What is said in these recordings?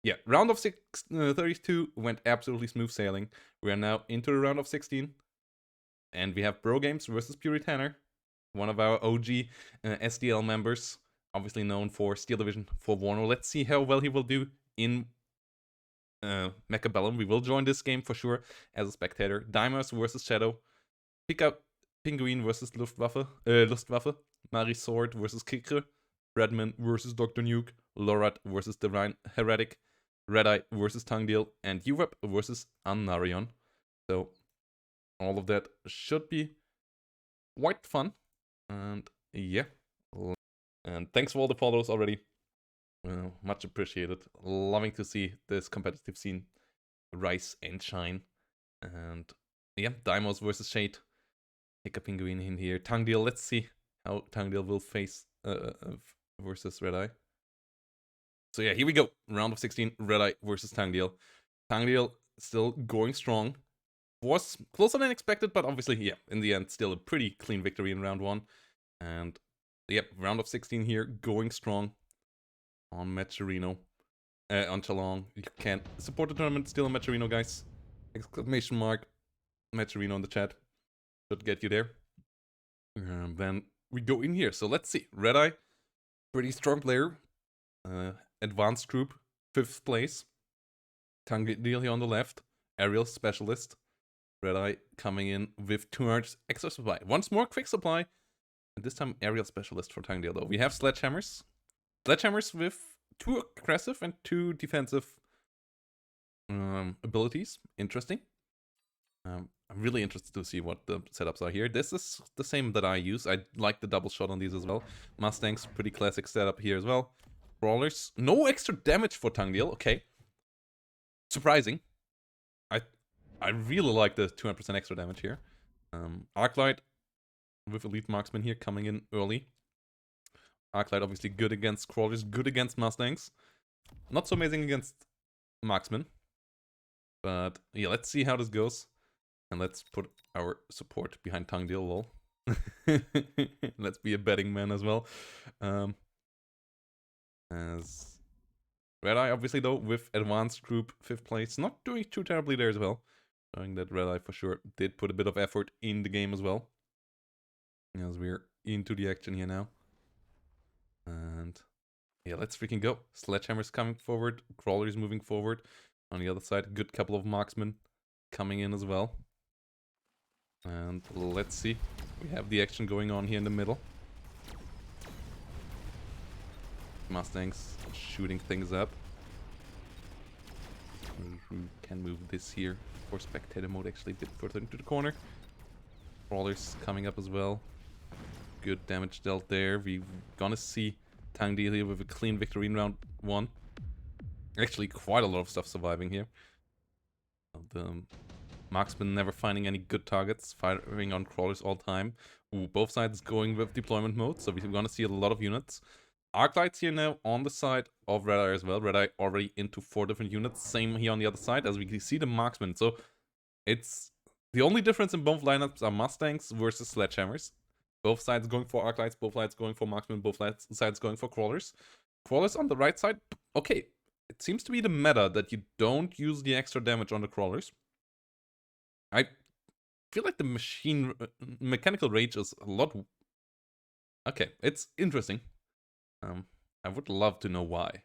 yeah, round of 32 went absolutely smooth sailing. We are now into the round of 16. And we have Bro Games versus Puritaner, one of our OG SDL members, obviously known for Steel Division for Warner. Let's see how well he will do in Mechabellum. We will join this game for sure as a spectator. Dimers versus Shadow. Pick up Penguin versus Luftwaffe. Marie Sword versus Kikre. Breadman versus Dr. Nuke. Lorat versus Divine Heretic. Redeye versus Tong Deal. And Uweb versus Annarion. So all of that should be quite fun. And yeah. And thanks for all the follows already. Much appreciated. Loving to see this competitive scene rise and shine. And yeah, Dimos versus Shade. Take a Penguin in here. Tong Deal, let's see how Tong Deal will face versus Redeye. So yeah, here we go. Round of 16, Redeye versus Tong Deal. Tong Deal still going strong. Was closer than expected, but obviously, yeah, in the end, still a pretty clean victory in round 1. And yep, round of 16 here, going strong on Mechabellum. On Chalong. You can't support the tournament still on Mechabellum, guys. Exclamation mark Mechabellum in the chat. Should get you there. Then we go in here. So let's see. Redeye, pretty strong player. Advanced group, 5th place. Tong Deal here on the left. Aerial specialist. Redeye coming in with 200 extra supply. Once more quick supply. And this time aerial specialist for Tong Deal though. We have sledgehammers. Sledgehammers with 2 aggressive and 2 defensive abilities. Interesting. I'm really interested to see what the setups are here. This is the same that I use. I like the double shot on these as well. Mustangs, pretty classic setup here as well. Brawlers, no extra damage for Tong Deal. Okay. Surprising. I really like the 200% extra damage here. Arclight with Elite Marksman here coming in early. Arclight obviously good against Crawlers, good against Mustangs. Not so amazing against Marksman. But yeah, let's see how this goes. And let's put our support behind Tong Deal lol. Let's be a betting man as well. As Redeye, obviously though, with advanced group 5th place, not doing too terribly there as well. Showing that Redeye for sure did put a bit of effort in the game as well. As we're into the action here now. And yeah, let's freaking go. Sledgehammer's coming forward, Crawler's moving forward. On the other side, good couple of marksmen coming in as well. And let's see. We have the action going on here in the middle. Mustangs shooting things up. We can move this here for spectator mode actually a bit further into the corner. Crawlers coming up as well. Good damage dealt there. We're gonna see Tong Deal here with a clean victory in round 1. Actually, quite a lot of stuff surviving here. The marksman never finding any good targets, firing on Crawlers all time. Ooh, both sides going with deployment mode, so we're gonna see a lot of units. Arclights here now on the side of Redeye as well. Redeye already into 4 different units. Same here on the other side as we can see the marksman. So it's the only difference in both lineups are Mustangs versus Sledgehammers. Both sides going for Arclights, both sides going for marksmen, both sides going for Crawlers. Crawlers on the right side. Okay, it seems to be the meta that you don't use the extra damage on the Crawlers. I feel like the mechanical rage is a lot... Okay, it's interesting. I would love to know why.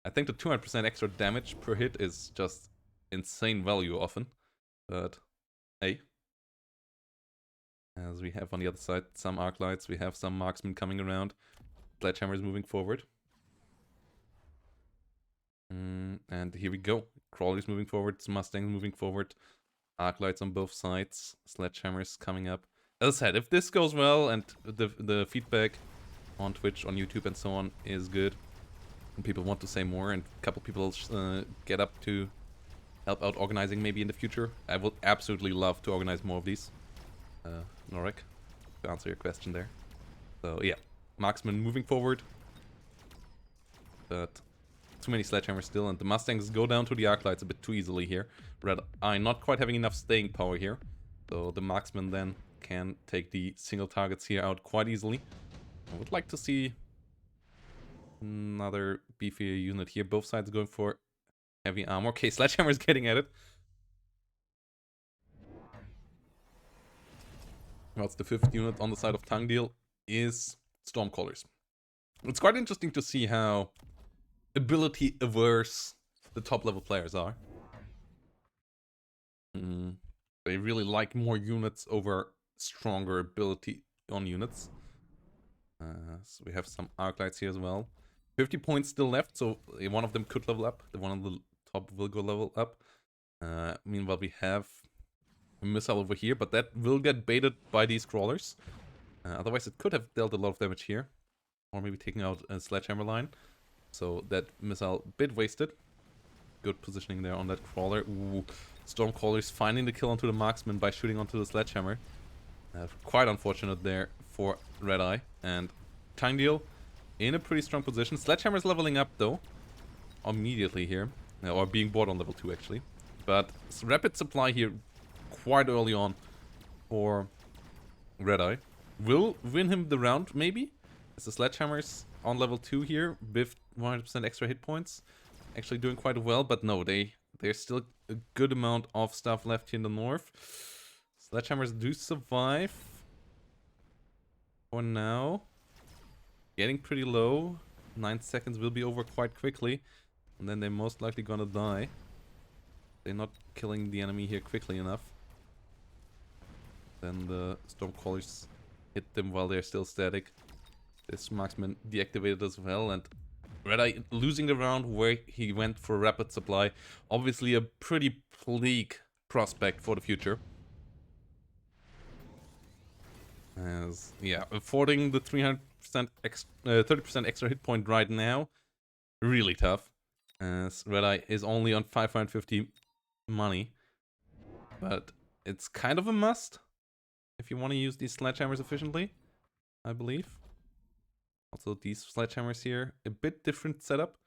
I think the 200% extra damage per hit is just insane value often. But, hey. As we have on the other side some Arclights, we have some marksmen coming around. Sledgehammers moving forward. And here we go. Crawlers moving forward, Mustangs moving forward. Arclights on both sides. Sledgehammers coming up. As I said, if this goes well and the feedback on Twitch, on YouTube and so on is good, and people want to say more and a couple people get up to help out organizing maybe in the future, I would absolutely love to organize more of these. Norek, to answer your question there. So yeah, marksman moving forward, but too many sledgehammers still, and the Mustangs go down to the Arclights a bit too easily here. Redeye not quite having enough staying power here, so the marksman then can take the single targets here out quite easily. I would like to see another beefier unit here. Both sides going for Heavy armor. Okay, Sledgehammer is getting at it. What's the 5th unit on the side of Tong Deal is Stormcallers. It's quite interesting to see how ability averse the top level players are. They really like more units over stronger ability on units. So we have some Arclights here as well. 50 points still left, so one of them could level up. The one on the top will go level up. Meanwhile, we have a missile over here, but that will get baited by these crawlers. Otherwise, it could have dealt a lot of damage here. Or maybe taking out a Sledgehammer line. So that missile bit wasted. Good positioning there on that crawler. Ooh, Stormcallers finding the kill onto the marksman by shooting onto the Sledgehammer. Quite unfortunate there for Red Eye. And Tong Deal in a pretty strong position. Sledgehammer's leveling up though. Immediately here. Or being bought on level 2 actually. But rapid supply here quite early on for Red Eye. Will win him the round maybe. As the Sledgehammer's on level 2 here with 100% extra hit points. Actually doing quite well, but no, there's still a good amount of stuff left here in the north. Sledgehammers do survive. For now. Getting pretty low. 9 seconds will be over quite quickly. And then they're most likely gonna die. They're not killing the enemy here quickly enough. Then the Stormcallers hit them while they're still static. This marksman deactivated as well, and Red Eye losing the round where he went for rapid supply. Obviously a pretty bleak prospect for the future. As, yeah, affording the 30% extra hit point right now, really tough. As Red Eye is only on 550 money. But it's kind of a must if you want to use these Sledgehammers efficiently, I believe. Also, these Sledgehammers here, a bit different setup.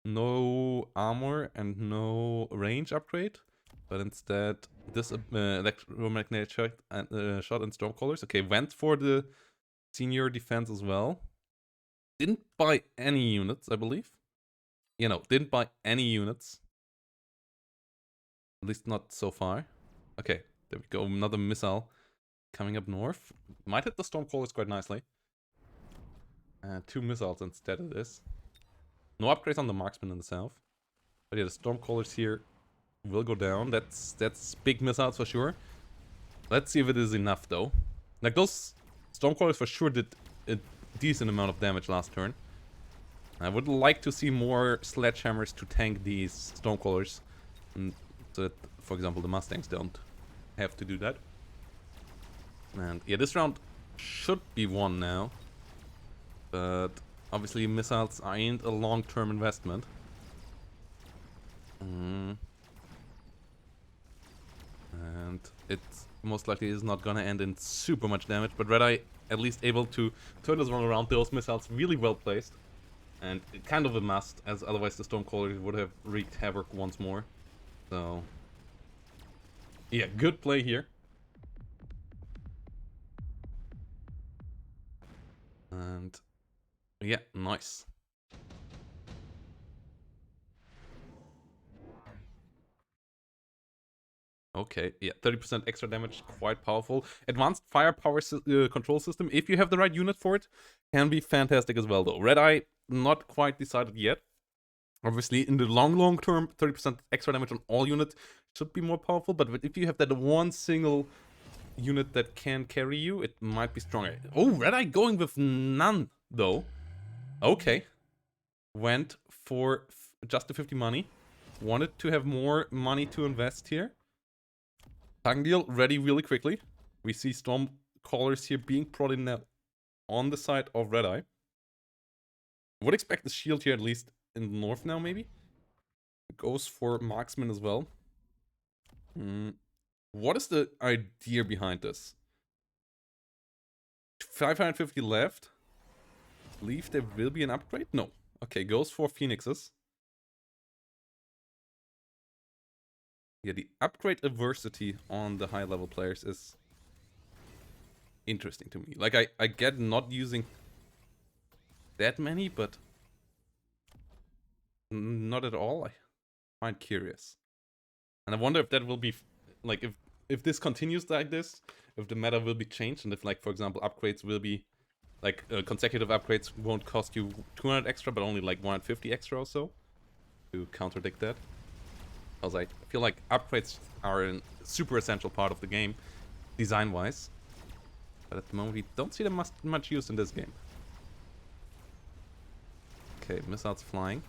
No armor and no range upgrade. But instead, this electromagnetic shot and Stormcallers. Okay, went for the senior defense as well. Didn't buy any units, I believe. You know, didn't buy any units. At least not so far. Okay, there we go. Another missile coming up north. Might hit the Stormcallers quite nicely. 2 missiles instead of this. No upgrades on the marksman in the south. But yeah, the Stormcallers here will go down. That's big missiles for sure. Let's see if it is enough though. Like those Stormcallers for sure did a decent amount of damage last turn. I would like to see more Sledgehammers to tank these Stormcallers. So that, for example, the Mustangs don't have to do that. And yeah, this round should be won now. But obviously missiles ain't a long-term investment. And it most likely is not gonna end in super much damage. But Red Eye at least able to turn this one around. Those missiles really well placed. And kind of a must, as otherwise the Stormcallers would have wreaked havoc once more. So yeah, good play here. And yeah, nice. Okay, yeah, 30% extra damage, quite powerful. Advanced firepower control system, if you have the right unit for it, can be fantastic as well though. Red Eye, not quite decided yet. Obviously, in the long term, 30% extra damage on all units should be more powerful, but if you have that one single unit that can carry you, it might be stronger. Oh, Red Eye going with none, though. Okay. Went for just the 50 money. Wanted to have more money to invest here. Tong Deal ready really quickly. We see Stormcallers here being brought in now on the side of Red Eye. Would expect the shield here at least in the north now, maybe. Goes for marksman as well. What is the idea behind this? 550 left. Believe there will be an upgrade? No. Okay, goes for phoenixes. Yeah, the upgrade adversity on the high level players is interesting to me. Like, I get not using that many, but not at all. quite curious. And I wonder if that will be, like, if this continues like this, if the meta will be changed, and if, like, for example, upgrades will be, like, consecutive upgrades won't cost you 200 extra, but only, like, 150 extra or so, to contradict that. Because I feel like upgrades are a super essential part of the game, design-wise. But at the moment, we don't see them much used in this game. Okay, missiles flying.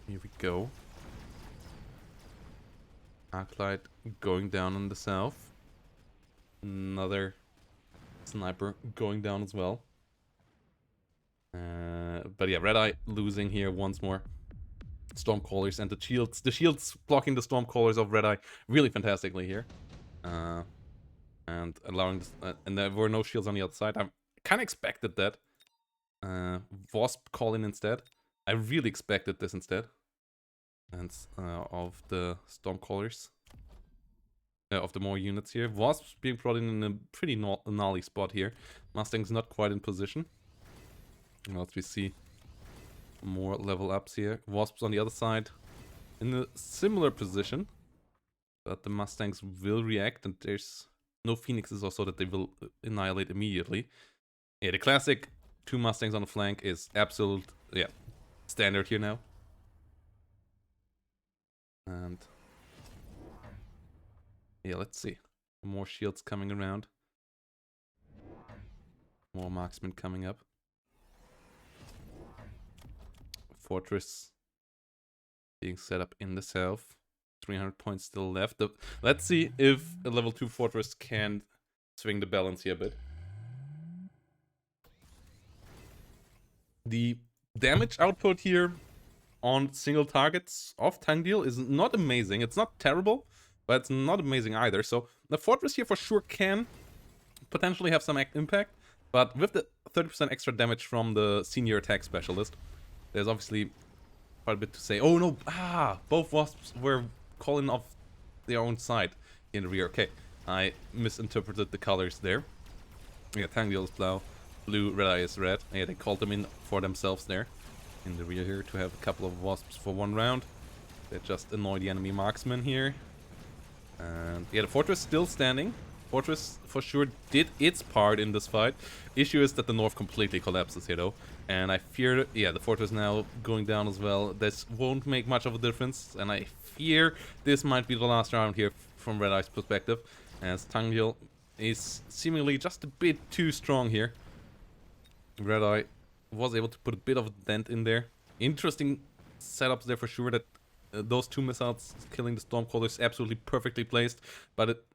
Here we go. Arclight going down in the south. Another sniper going down as well. But yeah, Red Eye losing here once more. Stormcallers and the shields. The shields blocking the Stormcallers of Red Eye really fantastically here. And allowing this, and there were no shields on the other side. I kind of expected that. Wasp call in instead. I really expected this instead. And of the Stormcallers. Of the more units here. Wasps being brought in a pretty gnarly spot here. Mustang's not quite in position. Whilst we see more level ups here. Wasps on the other side in a similar position. But the Mustangs will react, and there's no Phoenixes also that they will annihilate immediately. Yeah, the classic 2 Mustangs on the flank is absolute, yeah, standard here now. And yeah, let's see. More shields coming around. More marksmen coming up. Fortress being set up in the south. 300 points still left. Let's see if a level 2 fortress can swing the balance here a bit. The damage output here on single targets of Tong Deal is not amazing. It's not terrible, but it's not amazing either. So the fortress here for sure can potentially have some impact, but with the 30% extra damage from the senior attack specialist, there's obviously quite a bit to say. Oh no, both wasps were calling off their own side in the rear. Okay, I misinterpreted the colors there. Yeah, Tong Deal is blue, Red Eye is red. Yeah, they called them in for themselves there in the rear here to have a couple of wasps for one round. They just annoy the enemy marksman here. And yeah, the fortress still standing. Fortress for sure did its part in this fight. Issue is that the north completely collapses here though. And I fear, yeah, the fortress now going down as well. This won't make much of a difference. And I fear this might be the last round here from Red Eye's perspective. As Tong Deal is seemingly just a bit too strong here. Red Eye was able to put a bit of a dent in there. Interesting setups there for sure, that those 2 missiles killing the Stormcallers absolutely perfectly placed, but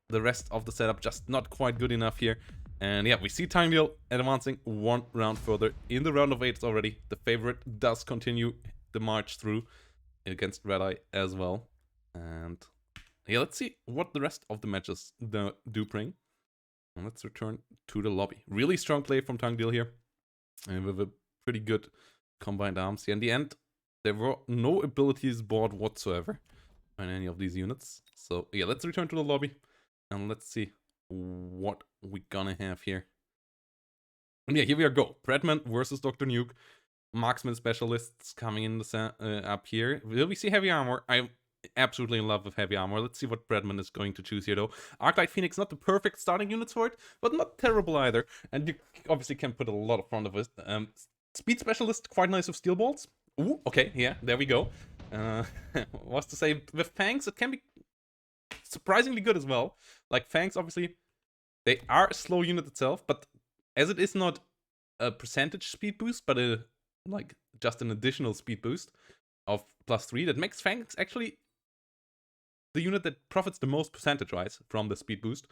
the rest of the setup just not quite good enough here. And yeah, we see Tong Deal advancing 1 round further. In the round of 8 already, the favorite does continue the march through against Red Eye as well. And yeah, let's see what the rest of the matches do bring. And let's return to the lobby. Really strong play from Tong Deal here. And with a pretty good combined arms here. In the end, there were no abilities bought whatsoever on any of these units. So yeah, let's return to the lobby. And let's see what we're gonna have here. And yeah, here we go. Breadman versus Dr. Nuke. Marksman specialists coming in the up here. Will we see heavy armor? I'm absolutely in love with heavy armor. Let's see what Breadman is going to choose here though. Arclight Phoenix, not the perfect starting units for it, but not terrible either. And you obviously can put a lot in front of it. Speed specialist, quite nice with steel bolts. Ooh, okay, yeah, there we go. What's to say, with Fangs, it can be surprisingly good as well. Like, Fangs, obviously, they are a slow unit itself, but as it is not a percentage speed boost, but like just an additional speed boost of +3, that makes Fangs actually the unit that profits the most percentage-wise from the speed boost,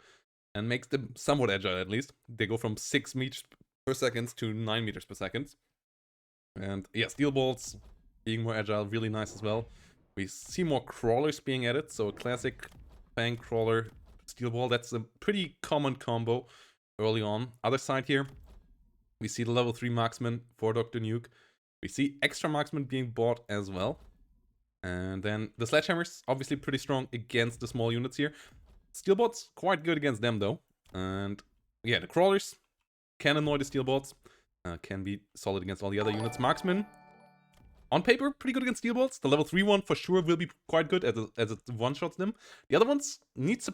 and makes them somewhat agile at least. They go from 6 meters per second to 9 meters per second. And yeah, steel bolts being more agile, really nice as well. We see more crawlers being added, so a classic Fang crawler steel ball, that's a pretty common combo early on. Other side here, we see the level 3 marksman for Dr. Nuke. We see extra marksman being bought as well. And then the sledgehammers, obviously pretty strong against the small units here. Steel bots, quite good against them though. And yeah, the crawlers can annoy the steel bots. Can be solid against all the other units. Marksman, on paper, pretty good against steel bots. The level 3 one for sure will be quite good as it one-shots them. The other ones needs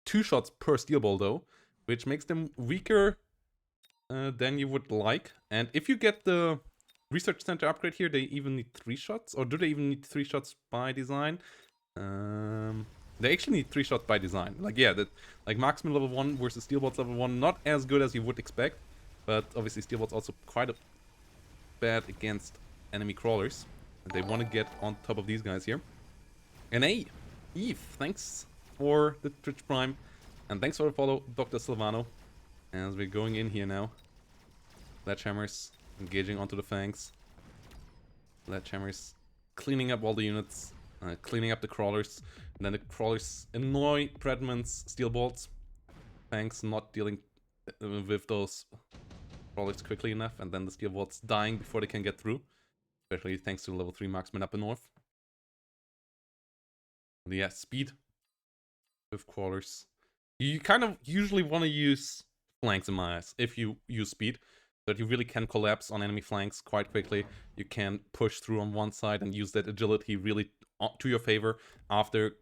2 shots per steel ball though, which makes them weaker than you would like. And if you get the research center upgrade here, they even need 3 shots, or do they even need 3 shots by design? They actually need 3 shots by design. Like, yeah, like Marksman level 1 versus Steelbots level 1, not as good as you would expect. But obviously Steelbots also quite bad against enemy crawlers. And they want to get on top of these guys here. And hey, Eve, thanks for the Twitch Prime. And thanks for the follow, Dr. Silvano. As we're going in here now. Sledgehammers engaging onto the Fangs. Sledgehammers cleaning up all the units. Cleaning up the crawlers, and then the crawlers annoy Breadman's steel bolts. Fangs not dealing with those crawlers quickly enough, and then the steel bolts dying before they can get through. Especially thanks to the level 3 marksman up in north. And yeah, speed with crawlers. You kind of usually want to use flanks in my eyes if you use speed. So that you really can collapse on enemy flanks quite quickly. You can push through on one side and use that agility really to your favor after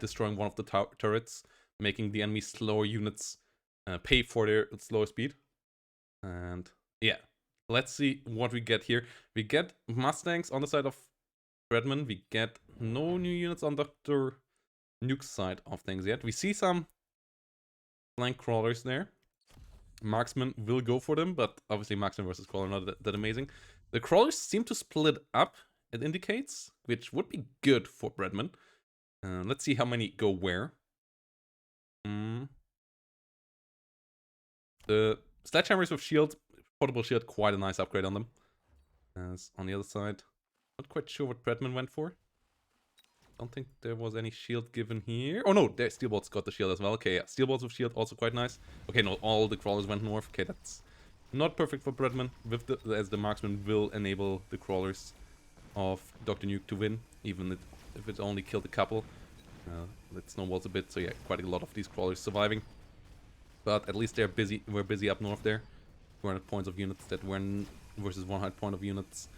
destroying one of the turrets, making the enemy slower units pay for their slower speed. And yeah, let's see what we get here. We get Mustangs on the side of Breadman. We get no new units on Dr. Nuke's side of things yet. We see some flank crawlers there. Marksman will go for them, but obviously Marksman versus Crawler not that amazing. The crawlers seem to split up, it indicates, which would be good for Breadman. Let's see how many go where. The Sledgehammers with shield, portable shield, quite a nice upgrade on them. As on the other side, not quite sure what Breadman went for. Don't think there was any shield given here. Oh no, there Steelbolts got the shield as well. Okay, yeah, Steelbolts with shield also quite nice. Okay, no, all the crawlers went north. Okay, that's not perfect for Breadman, with as the marksman will enable the crawlers of Dr. Nuke to win, even if it only killed a couple. That snowballs a bit, so yeah, quite a lot of these crawlers surviving. But at least they're busy. We're busy up north there. 200 points of units that were versus 100 point of units.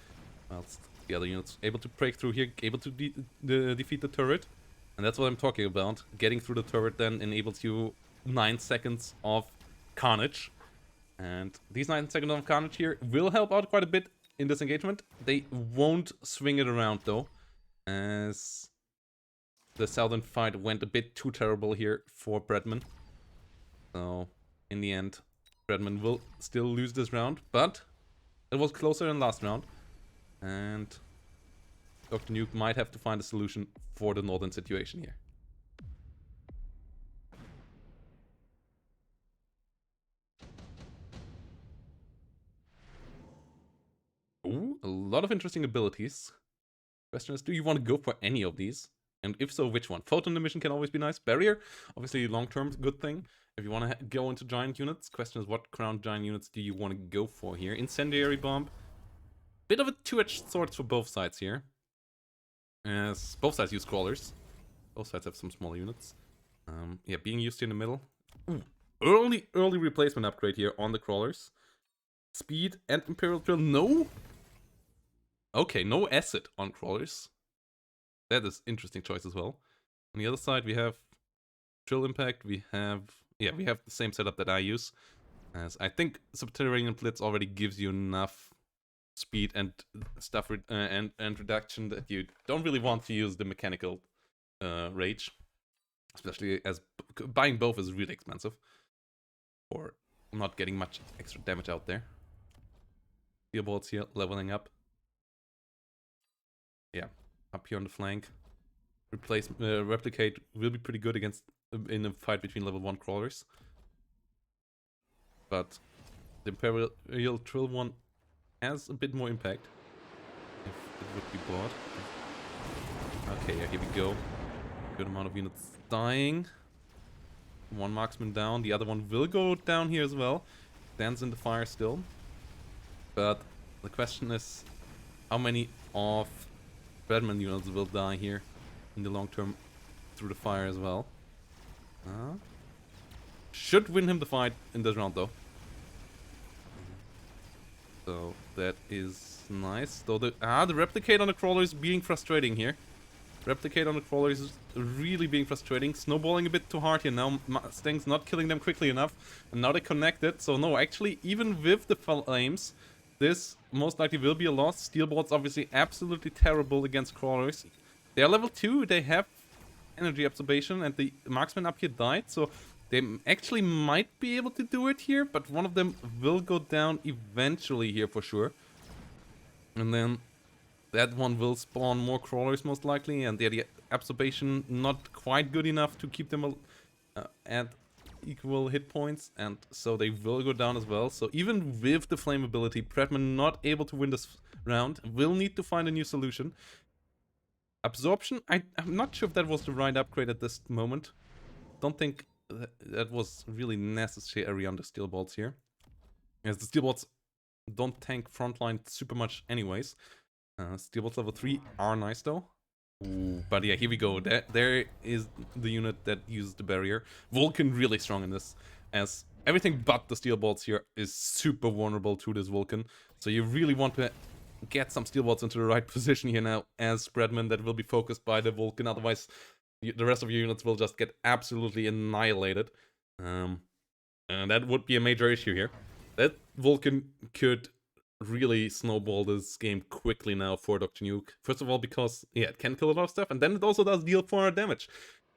Whilst the other units able to break through here, able to defeat the turret. And that's what I'm talking about. Getting through the turret then enables you 9 seconds of carnage. And these 9 seconds of carnage here will help out quite a bit in this engagement. They won't swing it around though, as the southern fight went a bit too terrible here for Breadman. So in the end, Breadman will still lose this round, but it was closer than last round. And Dr. Nuke might have to find a solution for the northern situation here. Ooh, a lot of interesting abilities. Question is, do you want to go for any of these? And if so, which one? Photon emission can always be nice. Barrier, obviously long-term good thing. If you want to go into giant units, question is, what crown giant units do you want to go for here? Incendiary bomb. Bit of a two-edged sword for both sides here. As both sides use crawlers. Both sides have some small units. Yeah, being used here in the middle. Ooh, early replacement upgrade here on the crawlers. Speed and Imperial Drill, no? Okay, no acid on crawlers. That is interesting choice as well. On the other side, we have Drill Impact. We have the same setup that I use. As I think Subterranean Blitz already gives you enough speed and stuff and reduction that you don't really want to use the mechanical rage, especially as buying both is really expensive or not getting much extra damage out there. Steel bolts here leveling up. Yeah, up here on the flank. Replicate will be pretty good against in a fight between level 1 crawlers, but the Imperial Trill one has a bit more impact if it would be bought. Okay, yeah, here we go. Good amount of units dying. One marksman down, the other one will go down here as well. Stands in the fire still. But the question is, how many of Breadman units will die here in the long term through the fire as well? should win him the fight in this round, though. So that is nice. Though the replicate on the crawler is being frustrating here. Replicate on the crawler is really being frustrating. Snowballing a bit too hard here now. Mustang's not killing them quickly enough. And now they connected. So no, actually, even with the flames, this most likely will be a loss. Steel bolts obviously absolutely terrible against crawlers. They are level 2. They have energy absorption. And the marksman up here died. So they actually might be able to do it here. But one of them will go down eventually here for sure. And then that one will spawn more crawlers most likely, and the absorption not quite good enough to keep them at equal hit points, and so they will go down as well. So even with the flame ability, Breadman not able to win this round, will need to find a new solution. Absorption, I'm not sure if that was the right upgrade at this moment. Don't think that was really necessary on the steel bolts here, as the steel bolts don't tank frontline super much anyways. Steel bolts level 3 are nice though. Ooh. But yeah, here we go. There is the unit that uses the barrier. Vulcan really strong in this, as everything but the steel bolts here is super vulnerable to this Vulcan. So you really want to get some steel bolts into the right position here now as Breadman that will be focused by the Vulcan. Otherwise, the rest of your units will just get absolutely annihilated. And that would be a major issue here. That Vulcan could really snowball this game quickly now for Dr. Nuke. First of all, because, yeah, it can kill a lot of stuff, and then it also does deal 400 damage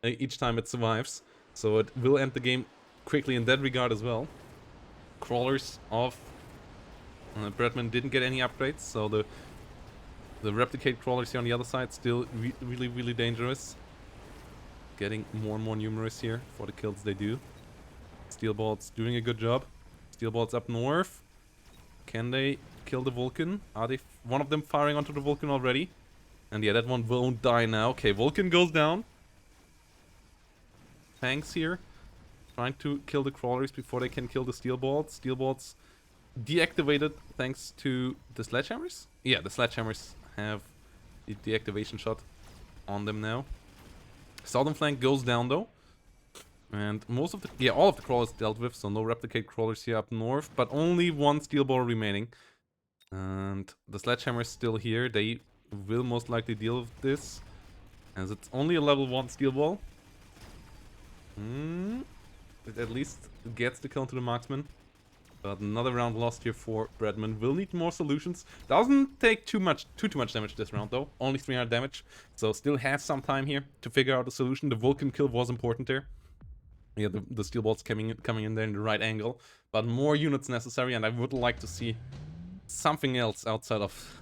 each time it survives. So it will end the game quickly in that regard as well. Crawlers of Breadman didn't get any upgrades, so the replicate crawlers here on the other side still really dangerous. Getting more and more numerous here for the kills they do. Steel bolts doing a good job. Steel bolts up north. Can they kill the Vulcan? Are they one of them firing onto the Vulcan already? And yeah, that one won't die now. Okay, Vulcan goes down. Tanks here, trying to kill the crawlers before they can kill the steel bolts. Steel bolts deactivated thanks to the sledgehammers. Yeah, the sledgehammers have the deactivation shot on them now. Southern flank goes down though. And most of the, yeah, all of the crawlers dealt with, so no replicate crawlers here up north, but only one steel ball remaining. And the sledgehammer is still here. They will most likely deal with this, as it's only a level 1 steel ball. It at least gets the kill to the marksman. But another round lost here for Breadman. Will need more solutions. Doesn't take too much damage this round though. Only 300 damage. So still has some time here to figure out a solution. The Vulcan kill was important there. Yeah, the steel bolts coming in there in the right angle, but more units necessary, and I would like to see something else outside of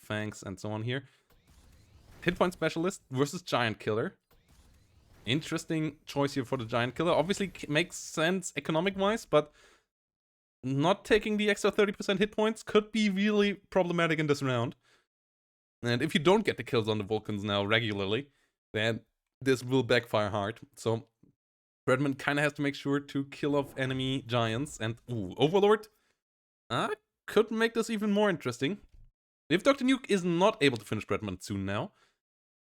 Fangs and so on here. Hit point specialist versus giant killer. Interesting choice here for the giant killer. Obviously makes sense economic wise, but not taking the extra 30% hit points could be really problematic in this round. And if you don't get the kills on the Vulcans now regularly, then this will backfire hard. So Breadman kind of has to make sure to kill off enemy giants, and Overlord could make this even more interesting. If Dr. Nuke is not able to finish Breadman soon now,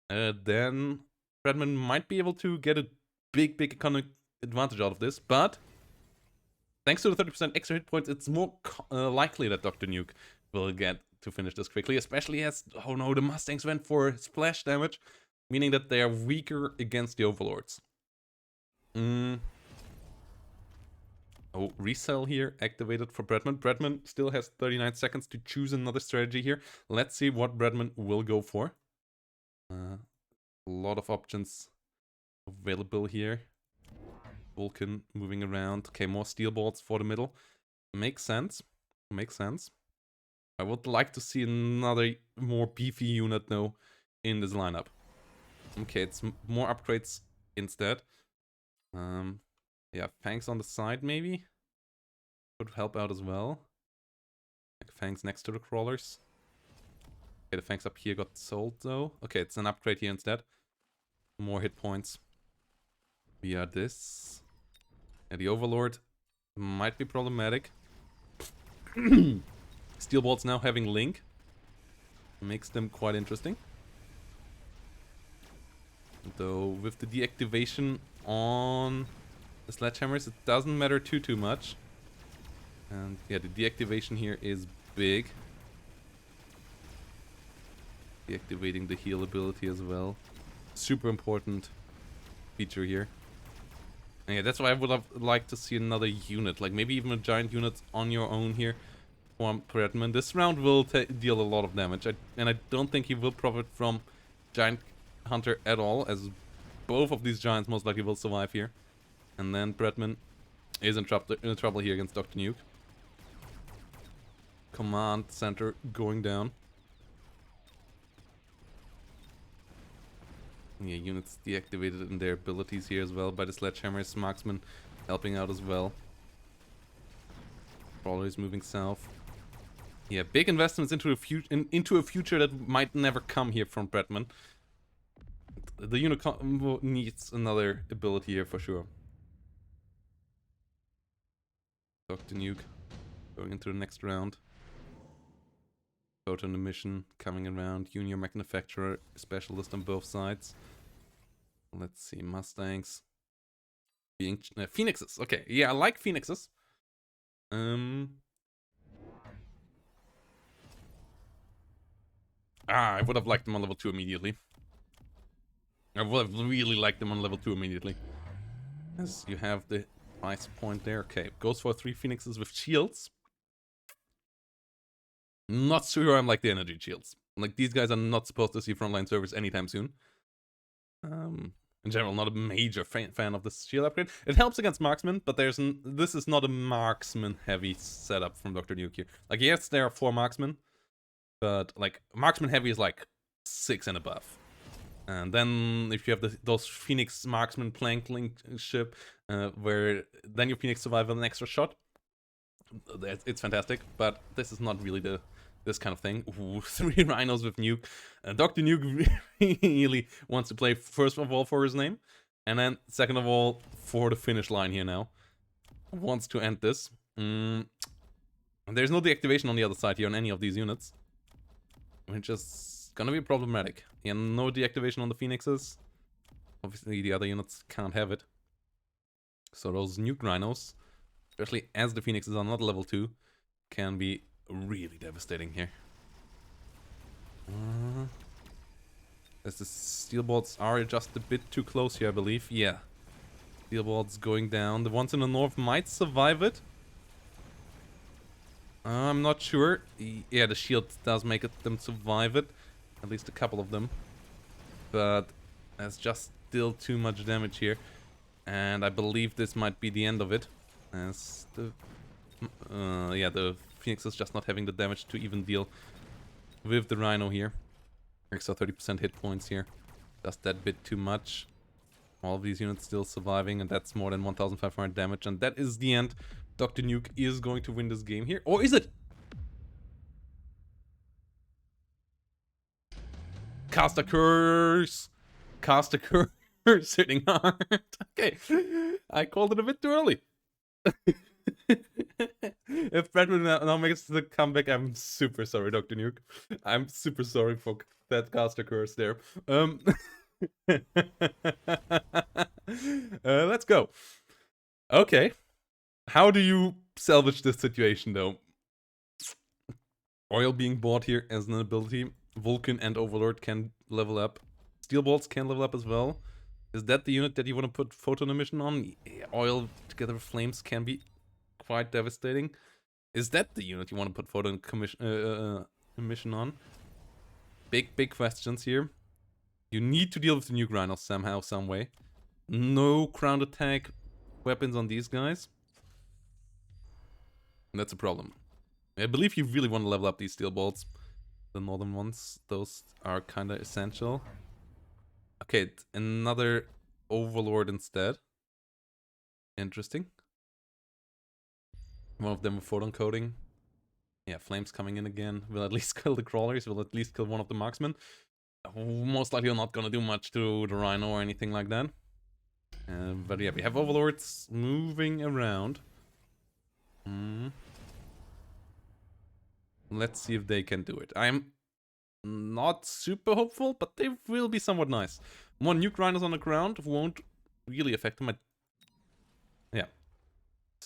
then Breadman might be able to get a big economic advantage out of this, but thanks to the 30% extra hit points, it's more likely that Dr. Nuke will get to finish this quickly, especially as, oh no, the Mustangs went for splash damage, meaning that they are weaker against the Overlords. Oh, resell here activated for Breadman. Breadman still has 39 seconds to choose another strategy here. Let's see what Breadman will go for. A lot of options available here. Vulcan moving around. Okay, more steel bolts for the middle. Makes sense. Makes sense. I would like to see another more beefy unit though in this lineup. Okay, it's more upgrades instead. Yeah, Fangs on the side maybe could help out as well. Like Fangs next to the crawlers. Okay, the Fangs up here got sold though. Okay, it's an upgrade here instead. More hit points via this. Yeah, the Overlord might be problematic. Steel bolts now having Link makes them quite interesting. Though with the deactivation on the sledgehammers, it doesn't matter too much. And yeah, the deactivation here is big. Deactivating the heal ability as well. Super important feature here. And yeah, that's why I would have liked to see another unit, like maybe even a giant unit on your own here from Breadman. This round will deal a lot of damage, and I don't think he will profit from Giant Hunter at all, as both of these giants most likely will survive here. And then Breadman is in trouble here against Dr. Nuke. Command center going down. Yeah, units deactivated in their abilities here as well by the sledgehammers. Marksman helping out as well. Brawler is moving south. Yeah, big investments into a future that might never come here from Breadman. The unit needs another ability here for sure. Dr. Nuke going into the next round. Photon emission coming around. Junior manufacturer specialist on both sides. Let's see, Mustangs. Being Phoenixes. Okay, yeah, I like Phoenixes. I would have liked them on level 2 immediately. I would have really liked them on level 2 immediately. Yes, you have the price point there. Okay, goes for 3 Phoenixes with shields. Not sure I'm like the energy shields. Like, these guys are not supposed to see frontline service anytime soon. In general, not a major fan of this shield upgrade. It helps against marksman, but this is not a marksman-heavy setup from Dr. Nuke here. Like, yes, there are 4 marksmen, but, like, marksman-heavy is, like, 6 and above. And then, if you have those Phoenix marksman plank link ship, where then your Phoenix survive with an extra shot, it's fantastic, but this is not really this kind of thing. Ooh, 3 rhinos with Nuke. Dr. Nuke really wants to play, first of all, for his name, and then, second of all, for the finish line here now. Wants to end this. There's no deactivation on the other side here on any of these units, which is gonna be problematic. Yeah, no deactivation on the Phoenixes. Obviously, the other units can't have it. So those Nuke rhinos, especially as the Phoenixes are not level 2, can be really devastating here. As the steel bolts are just a bit too close here, I believe. Yeah. Steel bolts going down. The ones in the north might survive it. I'm not sure. Yeah, the shield does make them survive it. At least a couple of them. But that's just still too much damage here. And I believe this might be the end of it. As the... yeah, the Phoenix is just not having the damage to even deal with the Rhino here. Extra 30% hit points here. Just that bit too much. All of these units still surviving, and that's more than 1,500 damage. And that is the end. Dr. Nuke is going to win this game here. Or is it? Cast a curse! Cast a curse hitting hard. Okay, I called it a bit too early. If Breadman now makes the comeback, I'm super sorry, Dr. Nuke. I'm super sorry for that caster curse there. Let's go. Okay. How do you salvage this situation, though? Oil being bought here as an ability. Vulcan and Overlord can level up. Steel bolts can level up as well. Is that the unit that you want to put photon emission on? Oil together with flames can be quite devastating. Is that the unit you want to put photon emission on? Big questions here. You need to deal with the Nuke Rhinos somehow, some way. No ground attack weapons on these guys. And that's a problem. I believe you really want to level up these steel bolts. The northern ones, those are kind of essential. Okay, another Overlord instead. Interesting. One of them with photon coating. Yeah, flames coming in again. Will at least kill the crawlers. Will at least kill one of the marksmen. Most likely not gonna do much to the Rhino or anything like that. But yeah, we have Overlords moving around. Let's see if they can do it. I'm not super hopeful, but they will be somewhat nice. More Nuke Rhinos on the ground won't really affect them.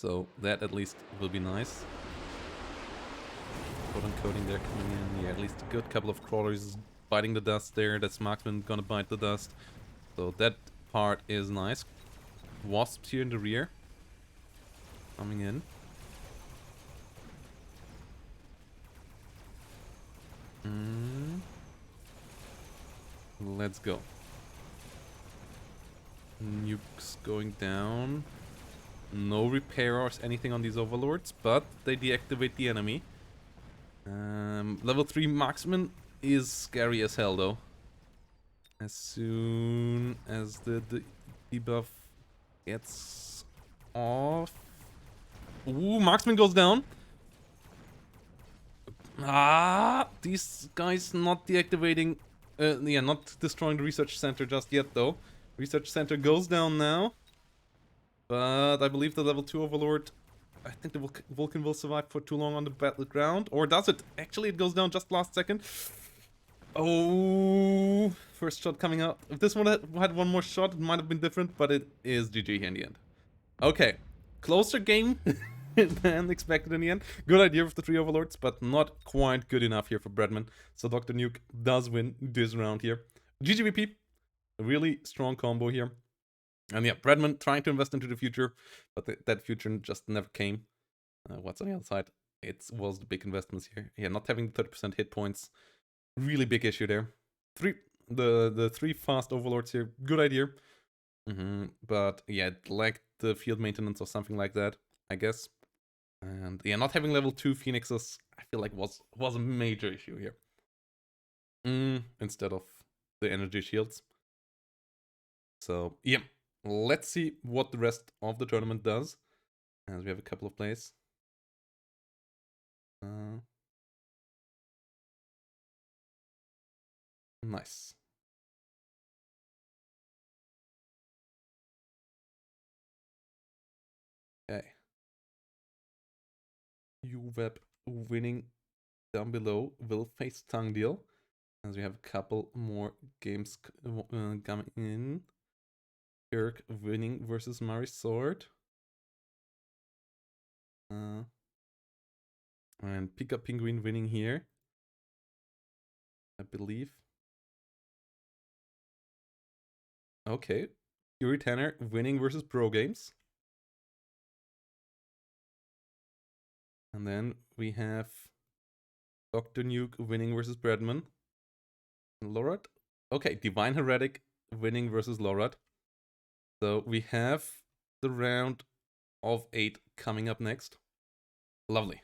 So that at least will be nice. Code encoding there coming in. Yeah, at least a good couple of crawlers biting the dust there. That's marksman gonna bite the dust. So that part is nice. Wasps here in the rear. Coming in. Let's go. Nukes going down. No repair or anything on these overlords, but they deactivate the enemy. Level 3 marksman is scary as hell though. As soon as the debuff gets off. Ooh, marksman goes down. Ah, these guys not deactivating. Yeah, not destroying the research center just yet though. Research center goes down now. But I believe the level 2 overlord, I think the Vulcan will survive for too long on the battleground. Or does it? Actually, it goes down just last second. Oh, first shot coming out. If this one had one more shot, it might have been different, but it is GG here in the end. Okay, closer game than expected in the end. Good idea with the 3 overlords, but not quite good enough here for Breadman. So Dr. Nuke does win this round here. GGVP, a really strong combo here. And yeah, Breadman trying to invest into the future, but that future just never came. What's on the other side? It was the big investments here. Yeah, not having the 30% hit points. Really big issue there. The 3 fast overlords here, good idea. But yeah, it lacked the field maintenance or something like that, I guess. And yeah, not having level 2 phoenixes, I feel like was a major issue here. Instead of the energy shields. So yeah, let's see what the rest of the tournament does. As we have a couple of plays. Nice. Okay. UWeb winning down below will face Tong Deal. As we have a couple more games coming in. Kirk winning versus Mari Sword. And Pika Penguin winning here, I believe. Okay. Yuri Tanner winning versus Pro Games. And then we have Dr. Nuke winning versus Breadman. And Lorad? Okay, Divine Heretic winning versus Lorad. So we have the round of 8 coming up next. Lovely.